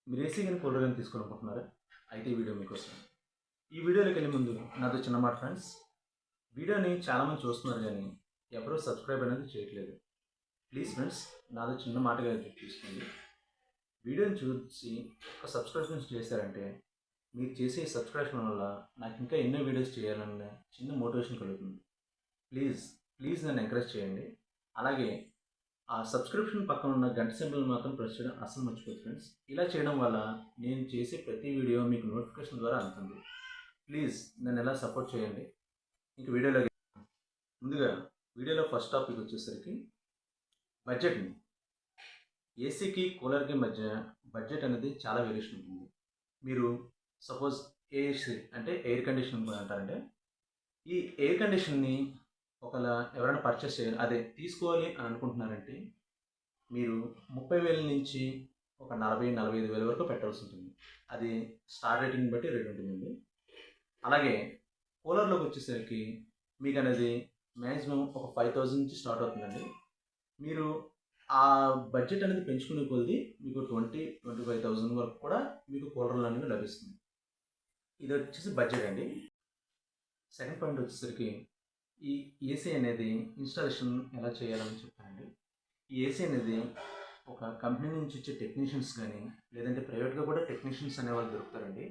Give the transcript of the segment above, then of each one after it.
మీరు ఏసీ కానీ కూలర్ కానీ తీసుకోవాలనుకుంటున్నారా? అయితే ఈ వీడియో మీకోసం. ఈ వీడియోలోకి వెళ్ళే ముందు నాతో చిన్న మాట ఫ్రెండ్స్. వీడియోని చాలామంది చూస్తున్నారు కానీ ఎవరూ సబ్స్క్రైబ్ అనేది చేయట్లేదు. ప్లీజ్ ఫ్రెండ్స్, నాతో చిన్న మాటగా తీసుకోండి. వీడియోని చూసి ఒక సబ్స్క్రిప్షన్ చేశారంటే మీరు చేసే సబ్స్క్రిప్షన్ వల్ల నాకు ఇంకా ఎన్నో వీడియోస్ చేయాలన్న చిన్న మోటివేషన్ కలుగుతుంది. ప్లీజ్ ప్లీజ్ నన్ను ఎంకరేజ్ చేయండి. అలాగే ఆ సబ్స్క్రిప్షన్ పక్కన ఉన్న గంట సింబల్ మాత్రం ప్రెస్ చేయడం అస్సలు మర్చిపోతుంది ఫ్రెండ్స్. ఇలా చేయడం వల్ల నేను చేసే ప్రతి వీడియో మీకు నోటిఫికేషన్ ద్వారా అందుతుంది. ప్లీజ్ నన్ను ఎలా సపోర్ట్ చేయండి. ఇంక ముందుగా వీడియోలో ఫస్ట్ టాపిక్ వచ్చేసరికి బడ్జెట్ని. ఏసీకి కూలర్కి మధ్య బడ్జెట్ అనేది చాలా వేరియేషన్ ఉంటుంది. మీరు సపోజ్ ఏసీ అంటే ఎయిర్ కండిషనింగ్ అంటారంటే ఈ ఎయిర్ కండిషన్ని ఒకవేళ ఎవరైనా పర్చేస్ చేయాలి అదే తీసుకోవాలి అని అనుకుంటున్నారంటే మీరు 30,000 నుంచి ఒక 40,000-45,000 వరకు పెట్టాల్సి ఉంటుంది. అది స్టార్ రేటింగ్ బట్టి రేట్ ఉంటుందండి. అలాగే కూలర్లోకి వచ్చేసరికి మీకు అనేది మ్యాక్సిమం ఒక 5,000 నుంచి స్టార్ట్ అవుతుందండి. మీరు ఆ బడ్జెట్ అనేది పెంచుకునే కొద్ది మీకు 20,000-25,000 వరకు కూడా మీకు కూలర్లు అనేవి లభిస్తుంది. ఇది వచ్చేసి బడ్జెట్ అండి. సెకండ్ పాయింట్ వచ్చేసరికి ఈ ఏసీ అనేది ఇన్స్టాలేషన్ ఎలా చేయాలని చెప్తానండి. ఈ ఏసీ అనేది ఒక కంపెనీ నుంచి వచ్చే టెక్నీషియన్స్ కానీ లేదంటే ప్రైవేట్గా కూడా టెక్నీషియన్స్ అనేవాళ్ళు దొరుకుతారండి.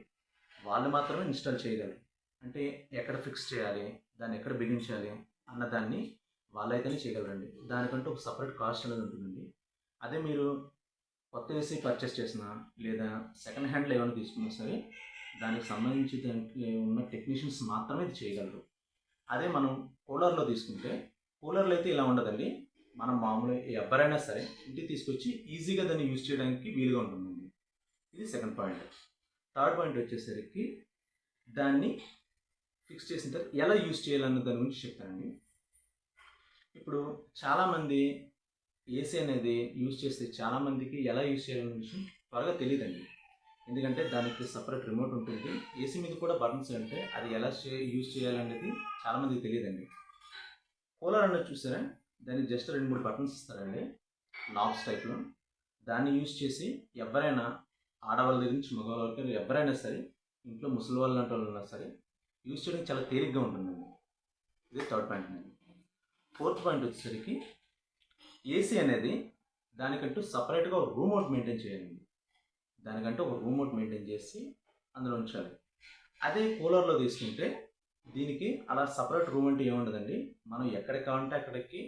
వాళ్ళు మాత్రమే ఇన్స్టాల్ చేయగలరు. అంటే ఎక్కడ ఫిక్స్ చేయాలి, దాన్ని ఎక్కడ బిగించాలి అన్నదాన్ని వాళ్ళైతేనే చేయగలరండి. దానికంటే ఒక సపరేట్ కాస్ట్ అనేది ఉంటుందండి. అదే మీరు కొత్త ఏసీ పర్చేస్ చేసినా లేదా సెకండ్ హ్యాండ్లో ఏమైనా తీసుకున్నా సరే దానికి సంబంధించి దానికి ఉన్న టెక్నీషియన్స్ మాత్రమే ఇది చేయగలరు. అదే మనం కూలర్లో తీసుకుంటే కూలర్లో అయితే ఇలా ఉండదండి. మనం మామూలుగా ఎవరైనా సరే ఇంటికి తీసుకొచ్చి ఈజీగా దాన్ని యూజ్ చేయడానికి వీలుగా ఉంటుందండి. ఇది సెకండ్ పాయింట్. థర్డ్ పాయింట్ వచ్చేసరికి దాన్ని ఫిక్స్ చేసిన తర్వాత ఎలా యూజ్ చేయాలన్న దాని గురించి చెప్తానండి. ఇప్పుడు చాలామంది ఏసీ అనేది యూజ్ చేస్తే చాలామందికి ఎలా యూజ్ చేయాలనే విషయం త్వరగా తెలియదండి. ఎందుకంటే దానికి సపరేట్ రిమోట్ ఉంటుంది. ఏసీ మీద కూడా బటన్స్ అంటే అది ఎలా యూజ్ చేయాలనేది చాలామందికి తెలియదండి. కూలర్ అనేది చూసారా, దానికి జస్ట్ 2-3 బటన్స్ ఇస్తారండి నాబ్స్ టైప్లో. దాన్ని యూజ్ చేసి ఎవరైనా ఆడవాళ్ళ దగ్గర నుంచి మగవాళ్ళ వరకు ఎవరైనా సరే ఇంట్లో ముసలి వాళ్ళు లాంటి వాళ్ళు ఉన్నా సరే యూజ్ చేయడానికి చాలా తేలిగ్గా ఉంటుందండి. ఇది థర్డ్ పాయింట్ అండి. ఫోర్త్ పాయింట్ వచ్చేసరికి ఏసీ అనేది దానికంటూ సపరేట్గా ఒక రూమ్ అవుట్ మెయింటైన్ చేయాలండి. దానికంటే ఒక రూమ్ అవుట్ మెయింటైన్ చేసి అందులో ఉంచాలి. అదే కూలర్లో తీసుకుంటే దీనికి అలా సపరేట్ రూమ్ అంటే ఏముండదండి. మనం ఎక్కడికి కావాలంటే అక్కడికి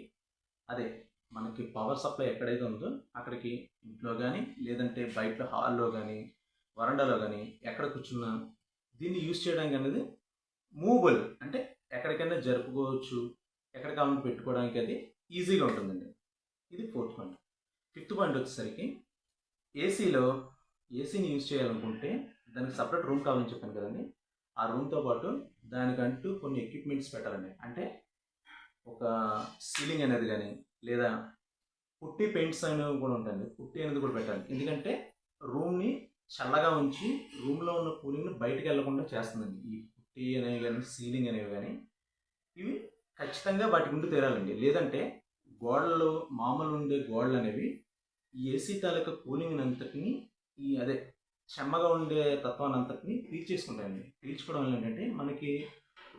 అదే మనకి పవర్ సప్లై ఎక్కడైతే ఉందో అక్కడికి ఇంట్లో కానీ లేదంటే బయట హాల్లో కానీ వరండాలో కానీ ఎక్కడ కూర్చున్నా దీన్ని యూజ్ చేయడానికి అనేది మూవబుల్, అంటే ఎక్కడికైనా జరుపుకోవచ్చు, ఎక్కడ కావాలని పెట్టుకోవడానికి అది ఈజీగా ఉంటుందండి. ఇది ఫోర్త్ పాయింట్. ఫిఫ్త్ పాయింట్ వచ్చేసరికి ఏసీని యూజ్ చేయాలనుకుంటే దానికి సపరేట్ రూమ్ కావాలని చెప్పాను కదండి. ఆ రూమ్తో పాటు దానికంటూ కొన్ని ఎక్విప్మెంట్స్ పెట్టాలండి. అంటే ఒక సీలింగ్ అనేది కానీ లేదా పుట్టి పెయింట్స్ అనేవి కూడా ఉంటాయండి. పుట్టి అనేది కూడా పెట్టాలి. ఎందుకంటే రూమ్ని చల్లగా ఉంచి రూమ్లో ఉన్న కూలింగ్ని బయటకు వెళ్లకుండా చేస్తుందండి. ఈ పుట్టి అనేవి కానీ సీలింగ్ అనేవి కానీ ఇవి ఖచ్చితంగా వాటి ముందు తీరాలండి. లేదంటే గోడలు మామూలు ఉండే గోడలు అనేవి ఈ ఏసీ తాలూకా కూలింగ్ అంతటిని అదే చెమ్మగా ఉండే తత్వాన్ని అంతటిని పీల్చేసుకుంటాయండి. పీల్చుకోవడం వల్ల ఏంటంటే మనకి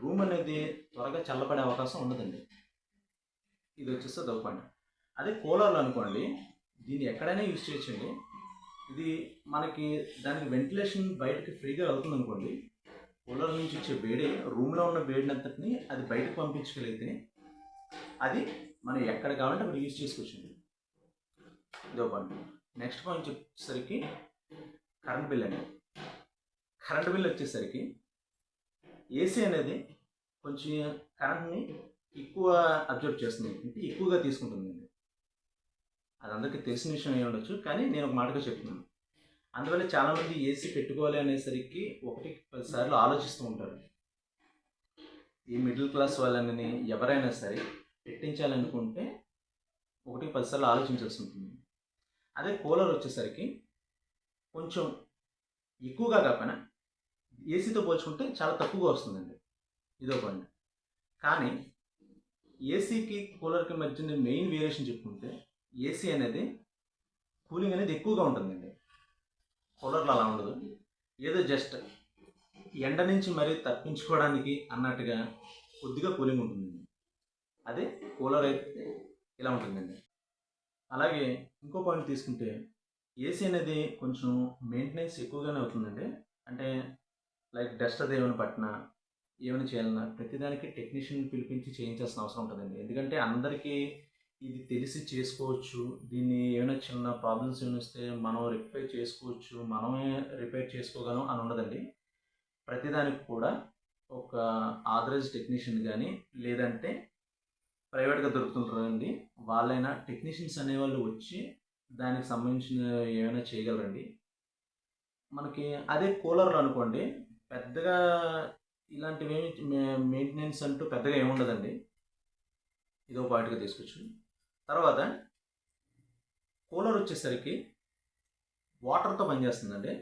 రూమ్ అనేది త్వరగా చల్లబడే అవకాశం ఉండదండి. ఇది వచ్చేసి అదొక పాయింట్. అదే కూలర్లు అనుకోండి, దీన్ని ఎక్కడైనా యూజ్ చేయొచ్చండి. ఇది మనకి దానికి వెంటిలేషన్ బయటకి ఫ్రీగా వెళ్తుంది అనుకోండి. కూలర్ నుంచి వచ్చే వేడి రూమ్లో ఉన్న వేడిని అంతటిని అది బయటకు పంపించగలిగితే అది మనం ఎక్కడ కావాలంటే అక్కడ యూజ్ చేసుకోవచ్చండి. ఇదో పాయింట్. నెక్స్ట్ పాయింట్ వచ్చేసరికి కరెంట్ బిల్ అండి. కరెంట్ బిల్ వచ్చేసరికి ఏసీ అనేది కొంచెం కరెంట్ని ఎక్కువ అబ్జర్వ్ చేస్తుంది, అంటే ఎక్కువగా తీసుకుంటుందండి. అది అందరికీ తెలిసిన విషయం అయి ఉండొచ్చు, కానీ నేను ఒక మాటగా చెప్తున్నాను. అందువల్ల చాలామంది ఏసీ పెట్టుకోవాలి అనేసరికి 1-10 సార్లు ఆలోచిస్తూ ఉంటారు. ఈ మిడిల్ క్లాస్ వాళ్ళని ఎవరైనా సరే పెట్టించాలనుకుంటే 1-10 సార్లు ఆలోచించాల్సి ఉంటుంది. అదే కూలర్ వచ్చేసరికి కొంచెం ఎక్కువగా కాకపోయినా ఏసీతో పోల్చుకుంటే చాలా తక్కువగా వస్తుందండి. ఇదో పాయింట్. కానీ ఏసీకి కూలర్కి మధ్య మెయిన్ వేరియేషన్ చెప్పుకుంటే ఏసీ అనేది కూలింగ్ అనేది ఎక్కువగా ఉంటుందండి. కూలర్లో అలా ఉండదు. ఏదో జస్ట్ ఎండ నుంచి మరీ తప్పించుకోవడానికి అన్నట్టుగా కొద్దిగా కూలింగ్ ఉంటుందండి. అదే కూలర్ అయితే ఇలా ఉంటుందండి. అలాగే ఇంకో పాయింట్ తీసుకుంటే ఏసీ అనేది కొంచెం మెయింటెనెన్స్ ఎక్కువగానే అవుతుందండి. అంటే లైక్ డస్ట్ అది ఏమైనా పట్టినా, ఏమైనా చేయాలన్నా ప్రతిదానికి టెక్నీషియన్ పిలిపించి చేయించాల్సిన అవసరం ఉంటుందండి. ఎందుకంటే అందరికీ ఇది తెలిసి చేసుకోవచ్చు. దీన్ని ఏమైనా చిన్న ప్రాబ్లమ్స్ ఏమైనా వస్తే మనం రెక్టిఫై చేసుకోవచ్చు. మనమే రిపేర్ చేసుకోగలం అని ఉండదండి. ప్రతిదానికి కూడా ఒక ఆథరైజ్డ్ టెక్నీషియన్ కానీ లేదంటే ప్రైవేట్గా దొరుకుతుంటారండి. వాళ్ళైనా టెక్నీషియన్స్ అనేవాళ్ళు వచ్చి దానికి సంబంధించిన ఏమైనా చేయగలరండి. మనకి అదే కూలర్లు అనుకోండి, పెద్దగా ఇలాంటివి మెయింటెనెన్స్ అంటూ పెద్దగా ఏముండదండి. ఇదో పాయింట్గా తీసుకోవచ్చు. తర్వాత కూలర్ వచ్చేసరికి వాటర్తో పనిచేస్తుందండి.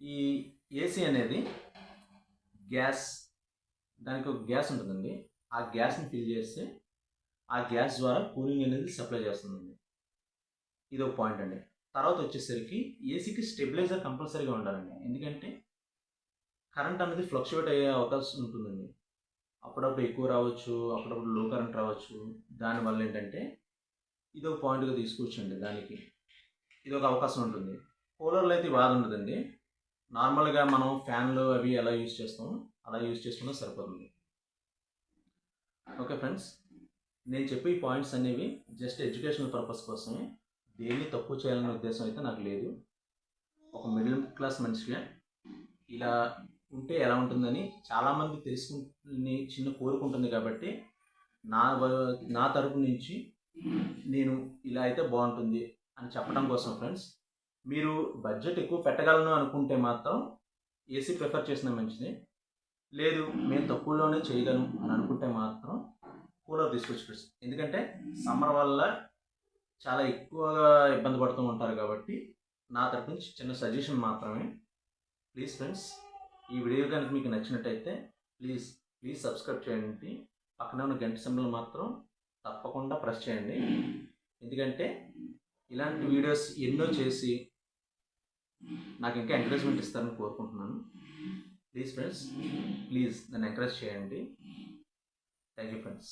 ఈ ఏసీ అనేది గ్యాస్, దానికి ఒక గ్యాస్ ఉంటుందండి. ఆ గ్యాస్ని ఫిల్ చేస్తే ఆ గ్యాస్ ద్వారా కూలింగ్ అనేది సప్లై చేస్తుందండి. ఇది ఒక పాయింట్ అండి. తర్వాత వచ్చేసరికి ఏసీకి స్టెబిలైజర్ కంపల్సరీగా ఉండాలండి. ఎందుకంటే కరెంట్ అనేది ఫ్లక్చువేట్ అయ్యే అవకాశం ఉంటుందండి. అప్పుడప్పుడు ఎక్కువ రావచ్చు, అప్పుడప్పుడు లో కరెంట్ రావచ్చు. దానివల్ల ఏంటంటే ఇది ఒక పాయింట్గా తీసుకోవచ్చండి. దానికి ఇది ఒక అవకాశం ఉంటుంది. కూలర్లో అయితే బాధ ఉండదండి. నార్మల్గా మనం ఫ్యాన్లు అవి ఎలా యూజ్ చేస్తామో అలా యూజ్ చేసుకున్నా సరిపోతుంది. ఓకే ఫ్రెండ్స్, నేను చెప్పే ఈ పాయింట్స్ అనేవి జస్ట్ ఎడ్యుకేషనల్ పర్పస్ కోసమే. దేన్ని తక్కువ చేయాలనే ఉద్దేశం అయితే నాకు లేదు. ఒక మిడిల్ క్లాస్ మనిషిగా ఇలా ఉంటే ఎలా ఉంటుందని చాలామంది తెలుసుకుని చిన్న కోరుకుంటుంది. కాబట్టి నా తరపు నుంచి నేను ఇలా అయితే బాగుంటుంది అని చెప్పడం కోసం ఫ్రెండ్స్, మీరు బడ్జెట్ ఎక్కువ పెట్టగలను అనుకుంటే మాత్రం ఏసీ ప్రిఫర్ చేసిన మంచిది. లేదు మేము తక్కువలోనే చేయగలను అని అనుకుంటే మాత్రం కూలర్ తీసుకొచ్చి ఫ్రెండ్స్. ఎందుకంటే సమ్మర్ వల్ల చాలా ఎక్కువగా ఇబ్బంది పడుతూ ఉంటారు. కాబట్టి నా తరపు నుంచి చిన్న సజెషన్ మాత్రమే. ప్లీజ్ ఫ్రెండ్స్, ఈ వీడియో కనుక మీకు నచ్చినట్టయితే ప్లీజ్ సబ్స్క్రైబ్ చేయండి. పక్కన ఉన్న గంట సింబల్ మాత్రం తప్పకుండా ప్రెస్ చేయండి. ఎందుకంటే ఇలాంటి వీడియోస్ ఎన్నో చేసి నాకు ఇంకా ఎంకరేజ్మెంట్ ఇస్తారని కోరుకుంటున్నాను. ప్లీజ్ ఫ్రెండ్స్, ప్లీజ్ నన్ను ఎంకరేజ్ చేయండి. Thank you friends.